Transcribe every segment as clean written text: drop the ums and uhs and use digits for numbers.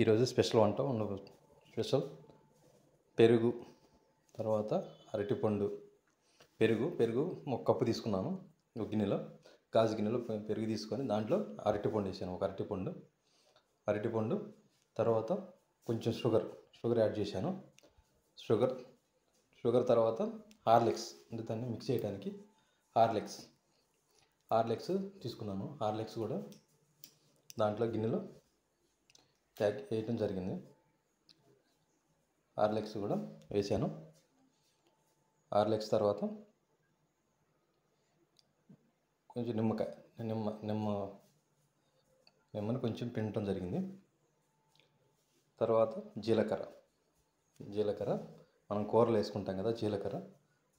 ఈరోజు స్పెషల్ వంట ఉండదు. స్పెషల్ పెరుగు, తర్వాత అరటిపండు. పెరుగు ఒక కప్పు తీసుకున్నాను. ఒక గిన్నెలో, గాజు గిన్నెలో పెరుగు తీసుకొని దాంట్లో అరటిపండు వేసాను. ఒక అరటిపండు తర్వాత కొంచెం షుగర్ యాడ్ చేశాను. షుగర్ తర్వాత హార్లిక్స్, అంటే దాన్ని మిక్స్ చేయడానికి హార్లిక్స్ తీసుకున్నాను. హార్లిక్స్ కూడా దాంట్లో గిన్నెలో వేయటం జరిగింది. హార్లిక్స్ కూడా వేసాను. హార్లిక్స్ తర్వాత కొంచెం నిమ్మని కొంచెం పిండటం జరిగింది. తర్వాత జీలకర్ర మనం కూరలు వేసుకుంటాం కదా,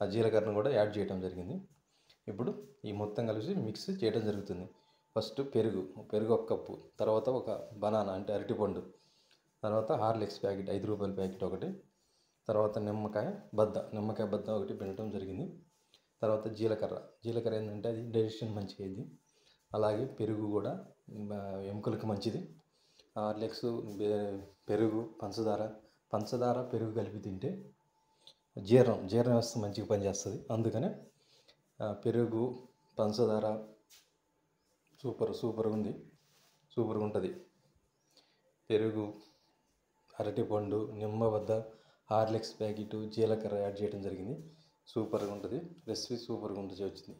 ఆ జీలకర్రను కూడా యాడ్ చేయడం జరిగింది. ఇప్పుడు ఈ మొత్తం కలిసి మిక్స్ చేయడం జరుగుతుంది. ఫస్ట్ పెరుగు ఒక కప్పు, తర్వాత ఒక బనానా అంటే అరటిపండు, తర్వాత హార్లిక్స్ ప్యాకెట్ 5 రూపాయల ప్యాకెట్ ఒకటి, తర్వాత నిమ్మకాయ బద్ద ఒకటి పిండటం జరిగింది. తర్వాత జీలకర్ర ఏంటంటే అది డైజెషన్ మంచిగా అయింది. అలాగే పెరుగు కూడా ఎముకలకు మంచిది. హార్లిక్స్, పెరుగు, పంచదార పెరుగు కలిపి తింటే జీర్ణ వ్యవస్థ మంచిగా పనిచేస్తుంది. అందుకనే పెరుగు, పంచదార సూపర్గా ఉంటుంది. పెరుగు, అరటిపండు, నిమ్మబద్ద, హార్లిక్స్ ప్యాకెట్, జీలకర్ర యాడ్ చేయడం జరిగింది. సూపర్గా ఉంటుంది. రెసిపీ సూపర్గా వచ్చింది.